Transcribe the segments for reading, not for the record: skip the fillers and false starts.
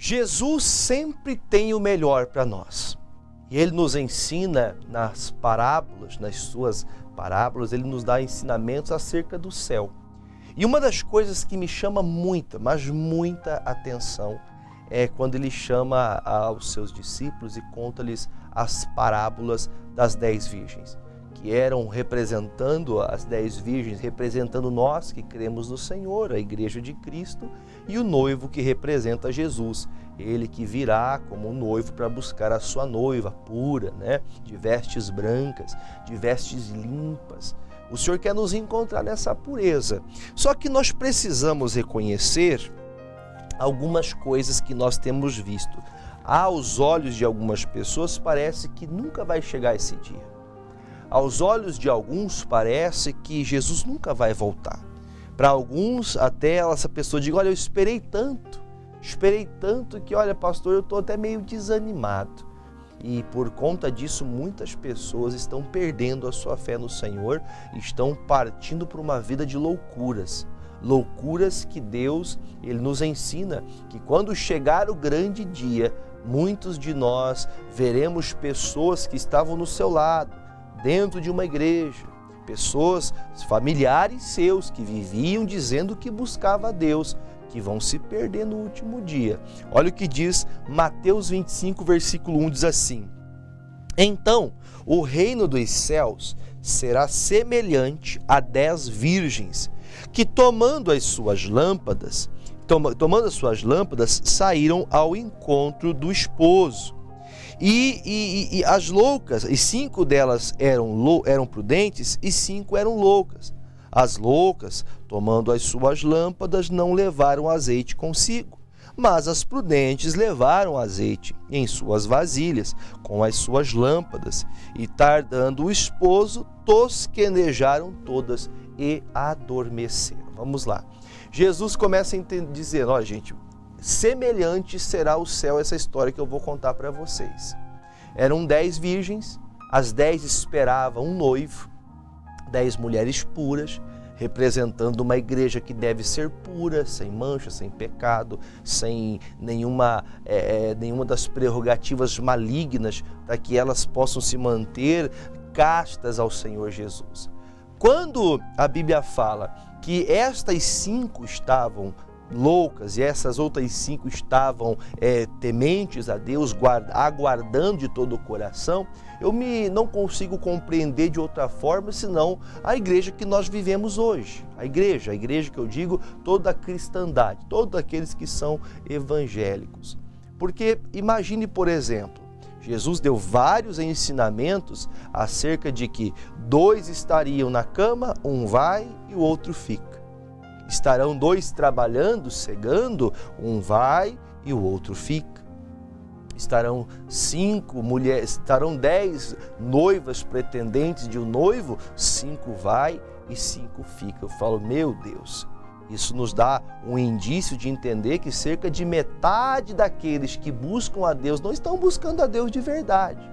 Jesus sempre tem o melhor para nós. E Ele nos ensina nas parábolas, nas suas parábolas, Ele nos dá ensinamentos acerca do céu. E uma das coisas que me chama muita, mas muita atenção é quando Ele chama aos seus discípulos e conta-lhes as parábolas das 10 virgens, que eram representando as 10 virgens, representando nós que cremos no Senhor, a Igreja de Cristo, e o noivo que representa Jesus, ele que virá como um noivo para buscar a sua noiva pura, né? De vestes brancas, de vestes limpas. O Senhor quer nos encontrar nessa pureza. Só que nós precisamos reconhecer algumas coisas que nós temos visto. Aos olhos de algumas pessoas parece que nunca vai chegar esse dia. Aos olhos de alguns parece que Jesus nunca vai voltar. Para alguns até essa pessoa diz, olha, eu esperei tanto que, olha, pastor, eu estou até meio desanimado. E por conta disso, muitas pessoas estão perdendo a sua fé no Senhor, estão partindo para uma vida de loucuras. Loucuras que Deus, Ele nos ensina que quando chegar o grande dia, muitos de nós veremos pessoas que estavam no seu lado, dentro de uma igreja, pessoas, familiares seus, que viviam dizendo que buscava a Deus, que vão se perder no último dia. Olha o que diz Mateus 25, versículo 1, diz assim: então, o reino dos céus será semelhante a 10 virgens, que tomando as suas lâmpadas, saíram ao encontro do esposo. E as loucas, e 5 delas eram prudentes e 5 eram loucas. As loucas, tomando as suas lâmpadas, não levaram azeite consigo, mas as prudentes levaram azeite em suas vasilhas, com as suas lâmpadas, e tardando o esposo, tosquenejaram todas e adormeceram. Vamos lá. Jesus começa a dizer, olha gente, semelhante será o céu, essa história que eu vou contar para vocês. Eram 10 virgens, as 10 esperavam um noivo, 10 mulheres puras, representando uma igreja que deve ser pura, sem mancha, sem pecado, sem nenhuma das prerrogativas malignas, para que elas possam se manter castas ao Senhor Jesus. Quando a Bíblia fala que estas 5 estavam loucas e essas outras 5 estavam tementes a Deus, aguardando de todo o coração, eu não consigo compreender de outra forma senão a igreja que nós vivemos hoje. A igreja que eu digo, toda a cristandade, todos aqueles que são evangélicos. Porque imagine, por exemplo, Jesus deu vários ensinamentos acerca de que 2 estariam na cama, um vai e o outro fica. Estarão 2 trabalhando, cegando, um vai e o outro fica. Estarão 5 mulheres, estarão 10 noivas pretendentes de um noivo, 5 vai e 5 fica. Eu falo, meu Deus, isso nos dá um indício de entender que cerca de metade daqueles que buscam a Deus não estão buscando a Deus de verdade.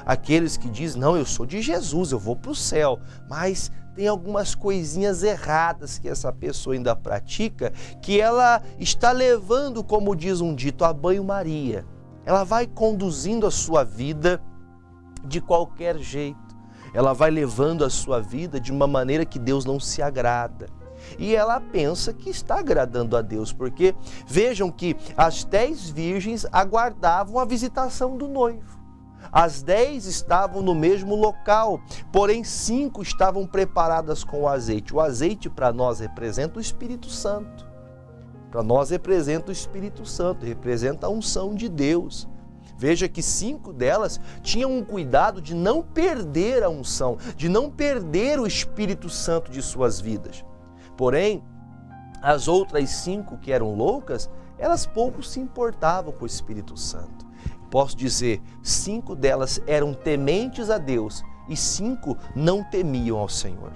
Aqueles que dizem, não, eu sou de Jesus, eu vou para o céu, mas tem algumas coisinhas erradas que essa pessoa ainda pratica, que ela está levando, como diz um dito, a banho-maria. Ela vai conduzindo a sua vida de qualquer jeito. Ela vai levando a sua vida de uma maneira que Deus não se agrada. E ela pensa que está agradando a Deus, porque vejam que as 10 virgens aguardavam a visitação do noivo. As 10 estavam no mesmo local, porém 5 estavam preparadas com o azeite. O azeite para nós representa o Espírito Santo. Para nós representa o Espírito Santo, representa a unção de Deus. Veja que 5 delas tinham um cuidado de não perder a unção, de não perder o Espírito Santo de suas vidas. Porém, as outras 5 que eram loucas, elas pouco se importavam com o Espírito Santo. Posso dizer, 5 delas eram tementes a Deus e 5 não temiam ao Senhor.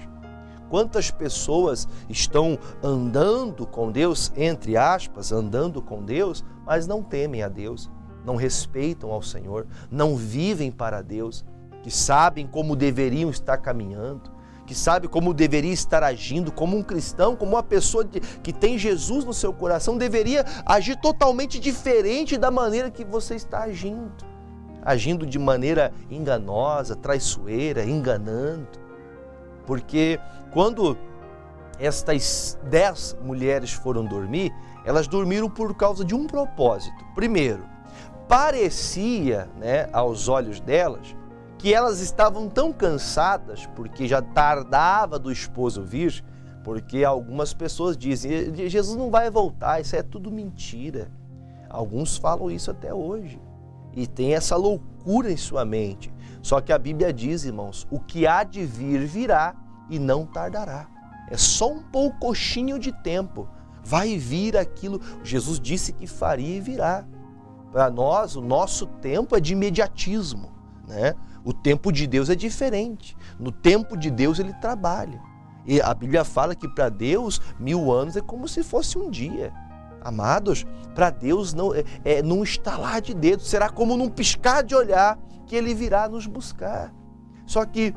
Quantas pessoas estão andando com Deus, entre aspas, andando com Deus, mas não temem a Deus, não respeitam ao Senhor, não vivem para Deus, que sabem como deveriam estar caminhando, que sabe como deveria estar agindo, como um cristão, como uma pessoa que tem Jesus no seu coração, deveria agir totalmente diferente da maneira que você está agindo. Agindo de maneira enganosa, traiçoeira, enganando. Porque quando estas 10 mulheres foram dormir, elas dormiram por causa de um propósito. Primeiro, parecia, aos olhos delas, que elas estavam tão cansadas, porque já tardava do esposo vir, porque algumas pessoas dizem, Jesus não vai voltar, isso é tudo mentira. Alguns falam isso até hoje, e tem essa loucura em sua mente. Só que a Bíblia diz, irmãos, o que há de vir, virá, e não tardará. É só um poucochinho de tempo, vai vir aquilo, Jesus disse que faria e virá. Para nós, o nosso tempo é de imediatismo, O tempo de Deus é diferente. No tempo de Deus ele trabalha. E a Bíblia fala que para Deus 1000 anos é como se fosse um dia. Amados, para Deus não num estalar de dedos, será como num piscar de olhar que ele virá nos buscar. Só que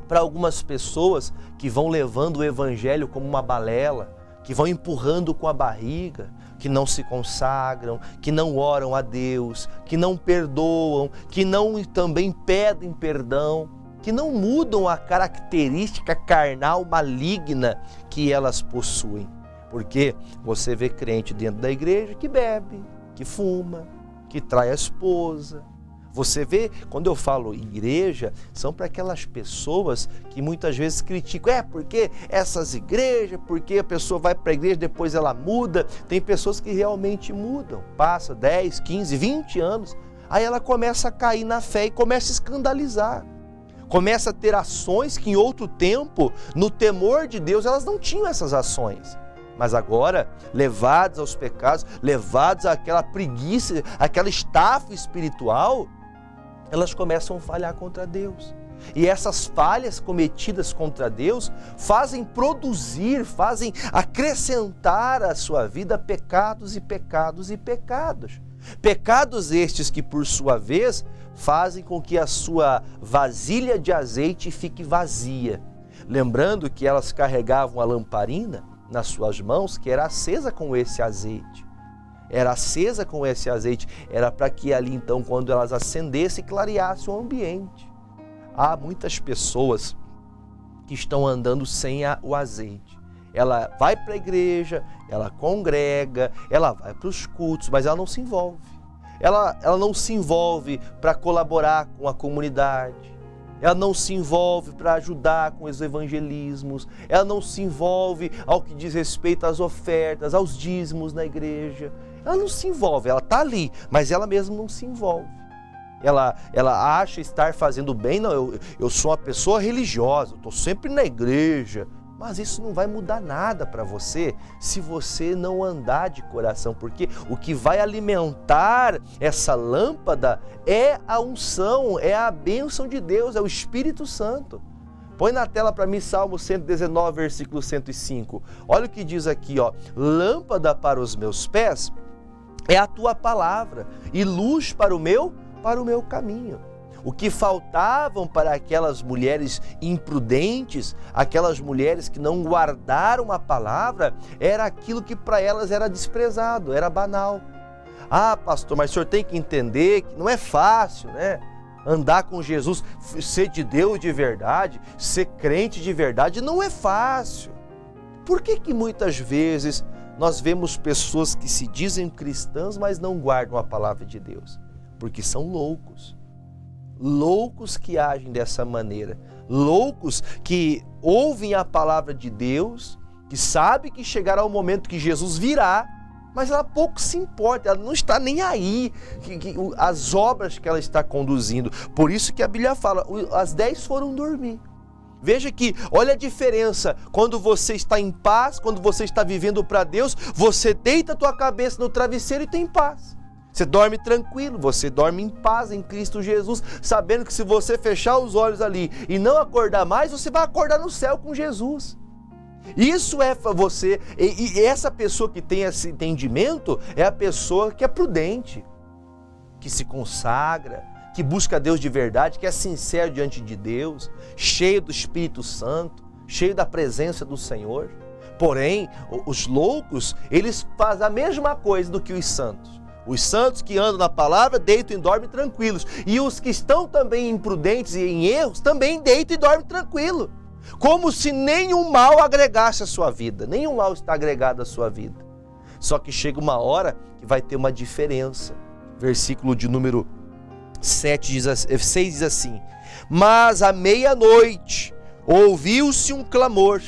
para algumas pessoas que vão levando o evangelho como uma balela, que vão empurrando com a barriga, que não se consagram, que não oram a Deus, que não perdoam, que não também pedem perdão, que não mudam a característica carnal maligna que elas possuem. Porque você vê crente dentro da igreja que bebe, que fuma, que trai a esposa. Você vê, quando eu falo igreja, são para aquelas pessoas que muitas vezes criticam, porque essas igrejas, porque a pessoa vai para a igreja, depois ela muda. Tem pessoas que realmente mudam, passa 10, 15, 20 anos, aí ela começa a cair na fé e começa a escandalizar. Começa a ter ações que em outro tempo, no temor de Deus, elas não tinham essas ações. Mas agora, levados aos pecados, levados àquela preguiça, àquela estafa espiritual, elas começam a falhar contra Deus. E essas falhas cometidas contra Deus fazem produzir, fazem acrescentar à sua vida pecados e pecados e pecados. Pecados estes que, por sua vez, fazem com que a sua vasilha de azeite fique vazia. Lembrando que elas carregavam a lamparina nas suas mãos, que era acesa com esse azeite. Era acesa com esse azeite, era para que ali então, quando elas acendessem, clareasse o ambiente. Há muitas pessoas que estão andando sem o azeite. Ela vai para a igreja, ela congrega, ela vai para os cultos, mas ela não se envolve. Ela não se envolve para colaborar com a comunidade. Ela não se envolve para ajudar com os evangelismos. Ela não se envolve ao que diz respeito às ofertas, aos dízimos na igreja. Ela não se envolve, ela está ali, mas ela mesma não se envolve. Ela acha estar fazendo bem. Não, eu sou uma pessoa religiosa, estou sempre na igreja. Mas isso não vai mudar nada para você se você não andar de coração, porque o que vai alimentar essa lâmpada é a unção, é a bênção de Deus, é o Espírito Santo. Põe na tela para mim Salmo 119, versículo 105. Olha o que diz aqui, lâmpada para os meus pés é a tua palavra e luz para o meu caminho. O que faltavam para aquelas mulheres imprudentes, aquelas mulheres que não guardaram a palavra, era aquilo que para elas era desprezado, era banal. Ah, pastor, mas o senhor tem que entender que não é fácil, andar com Jesus, ser de Deus de verdade, ser crente de verdade, não é fácil. Por que muitas vezes nós vemos pessoas que se dizem cristãs, mas não guardam a palavra de Deus? Porque são loucos. Loucos que agem dessa maneira, loucos que ouvem a palavra de Deus, que sabem que chegará o momento que Jesus virá, mas ela pouco se importa, ela não está nem aí, as obras que ela está conduzindo. Por isso que a Bíblia fala, as 10 foram dormir. Veja que, olha a diferença, quando você está em paz, quando você está vivendo para Deus, você deita a tua cabeça no travesseiro e tem paz. Você dorme tranquilo, você dorme em paz em Cristo Jesus, sabendo que se você fechar os olhos ali e não acordar mais, você vai acordar no céu com Jesus. Isso é você, e essa pessoa que tem esse entendimento é a pessoa que é prudente, que se consagra, que busca Deus de verdade, que é sincero diante de Deus, cheio do Espírito Santo, cheio da presença do Senhor. Porém, os loucos, eles fazem a mesma coisa do que os santos. Os santos que andam na palavra deitam e dormem tranquilos. E os que estão também imprudentes e em erros também deitam e dormem tranquilo. Como se nenhum mal agregasse à sua vida. Nenhum mal está agregado à sua vida. Só que chega uma hora que vai ter uma diferença. Versículo de número 6 diz assim: mas à meia-noite ouviu-se um clamor.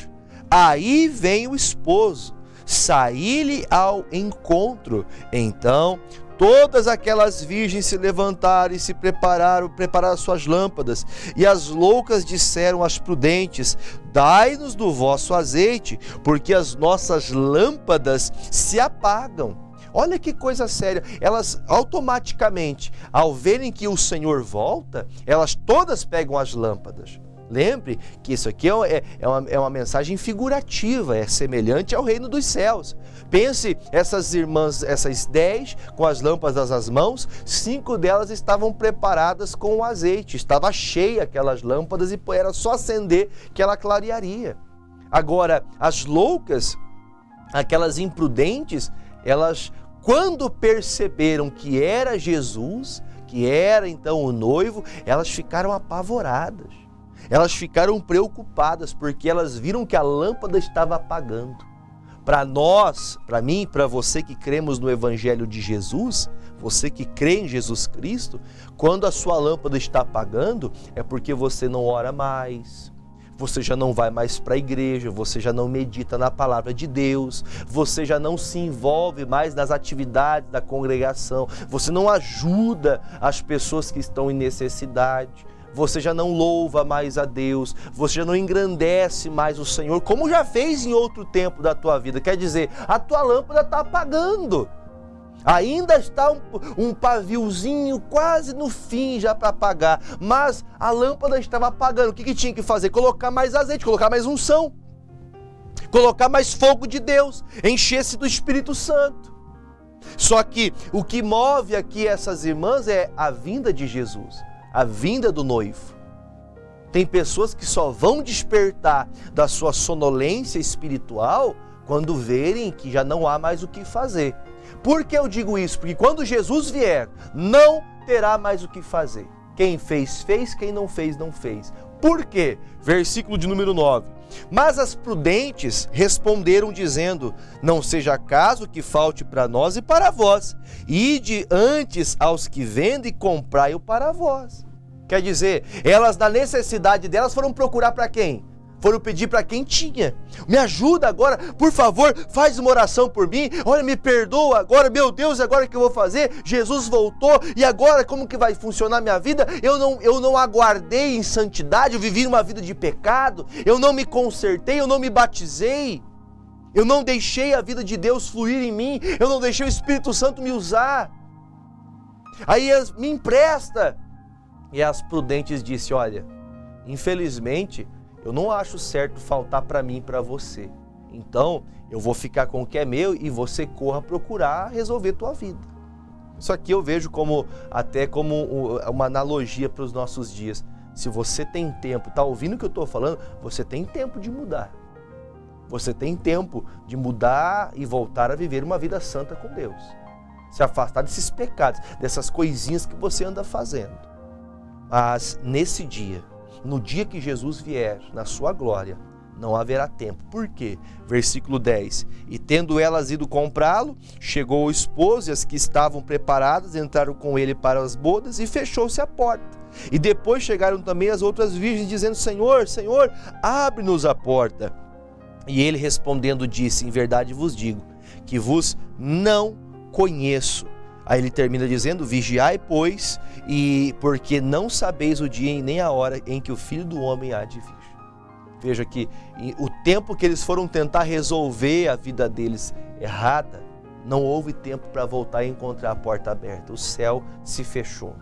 Aí vem o esposo, saí-lhe ao encontro. Então todas aquelas virgens se levantaram e se prepararam suas lâmpadas. E as loucas disseram às prudentes: dai-nos do vosso azeite, porque as nossas lâmpadas se apagam. Olha que coisa séria, elas automaticamente, ao verem que o Senhor volta, elas todas pegam as lâmpadas. Lembre que isso aqui é uma mensagem figurativa, é semelhante ao reino dos céus. Pense, essas irmãs, essas 10 com as lâmpadas às mãos, 5 delas estavam preparadas com o azeite, estava cheia aquelas lâmpadas e era só acender que ela clarearia. Agora, as loucas, aquelas imprudentes, elas, quando perceberam que era Jesus, que era então o noivo, elas ficaram apavoradas. Elas ficaram preocupadas porque elas viram que a lâmpada estava apagando. Para nós, para mim, para você que cremos no Evangelho de Jesus, você que crê em Jesus Cristo, quando a sua lâmpada está apagando, é porque você não ora mais, você já não vai mais para a igreja, você já não medita na palavra de Deus, você já não se envolve mais nas atividades da congregação, você não ajuda as pessoas que estão em necessidade. Você já não louva mais a Deus, você já não engrandece mais o Senhor, como já fez em outro tempo da tua vida. Quer dizer, a tua lâmpada está apagando. Ainda está um paviozinho quase no fim já para apagar, mas a lâmpada estava apagando. O que tinha que fazer? Colocar mais azeite, colocar mais unção, colocar mais fogo de Deus, encher-se do Espírito Santo. Só que o que move aqui essas irmãs é a vinda de Jesus. A vinda do noivo. Tem pessoas que só vão despertar da sua sonolência espiritual quando verem que já não há mais o que fazer. Por que eu digo isso? Porque quando Jesus vier, não terá mais o que fazer. Quem fez, fez, quem não fez, não fez. Por quê? Versículo de número 9. Mas as prudentes responderam dizendo: não seja caso que falte para nós e para vós. Ide antes aos que vendem e comprai-o para vós. Quer dizer, elas na necessidade delas foram procurar para quem? Foram pedir para quem tinha. Me ajuda agora, por favor, faz uma oração por mim. Olha, me perdoa agora, meu Deus, agora o que eu vou fazer? Jesus voltou e agora como que vai funcionar minha vida? Eu não aguardei em santidade, eu vivi uma vida de pecado, eu não me consertei, eu não me batizei, eu não deixei a vida de Deus fluir em mim, eu não deixei o Espírito Santo me usar. Aí me empresta. E as prudentes disse: olha, infelizmente, eu não acho certo faltar para mim e para você. Então, eu vou ficar com o que é meu e você corra procurar resolver tua vida. Isso aqui eu vejo até como uma analogia para os nossos dias. Se você tem tempo, está ouvindo o que eu estou falando? Você tem tempo de mudar. Você tem tempo de mudar e voltar a viver uma vida santa com Deus. Se afastar desses pecados, dessas coisinhas que você anda fazendo. Mas nesse dia, no dia que Jesus vier na sua glória, não haverá tempo. Por quê? Versículo 10. E tendo elas ido comprá-lo, chegou o esposo e as que estavam preparadas entraram com ele para as bodas e fechou-se a porta. E depois chegaram também as outras virgens dizendo: Senhor, Senhor, abre-nos a porta. E ele respondendo disse: em verdade vos digo, que vos não conheço. Aí ele termina dizendo: vigiai, pois, e porque não sabeis o dia nem a hora em que o Filho do Homem há de vir. Veja que o tempo que eles foram tentar resolver a vida deles errada, não houve tempo para voltar e encontrar a porta aberta. O céu se fechou.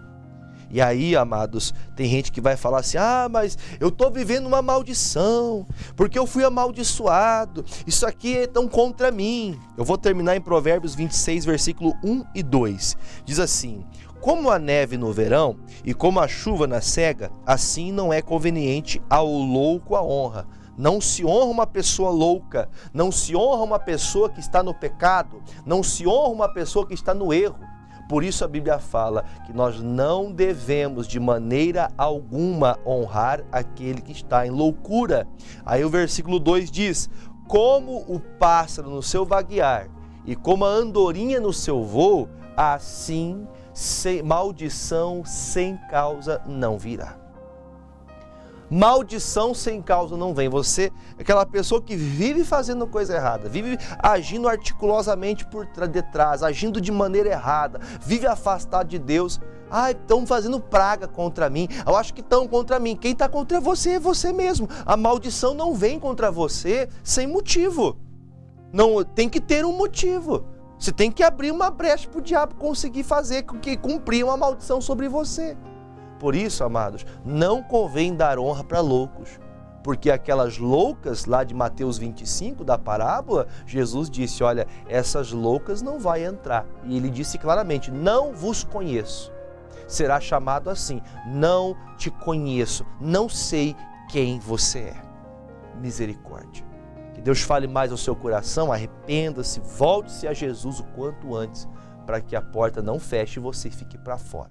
E aí, amados, tem gente que vai falar assim: ah, mas eu estou vivendo uma maldição, porque eu fui amaldiçoado, isso aqui é tão contra mim. Eu vou terminar em Provérbios 26, versículo 1 e 2. Diz assim: Como a neve no verão e como a chuva na cega, assim não é conveniente ao louco a honra. Não se honra uma pessoa louca, não se honra uma pessoa que está no pecado, não se honra uma pessoa que está no erro. Por isso a Bíblia fala que nós não devemos de maneira alguma honrar aquele que está em loucura. Aí o versículo 2 diz: como o pássaro no seu vaguear e como a andorinha no seu voo, assim maldição sem causa não virá. Maldição sem causa não vem. Você é aquela pessoa que vive fazendo coisa errada, vive agindo articulosamente por detrás, agindo de maneira errada, vive afastado de Deus. Estão fazendo praga contra mim. Eu acho que estão contra mim. Quem está contra você é você mesmo. A maldição não vem contra você sem motivo. Não, tem que ter um motivo. Você tem que abrir uma brecha para o diabo conseguir fazer com que cumprir uma maldição sobre você. Por isso, amados, não convém dar honra para loucos, porque aquelas loucas lá de Mateus 25, da parábola, Jesus disse, olha, essas loucas não vai entrar. E ele disse claramente, não vos conheço. Será chamado assim, não te conheço, não sei quem você é. Misericórdia. Que Deus fale mais ao seu coração, arrependa-se, volte-se a Jesus o quanto antes, para que a porta não feche e você fique para fora.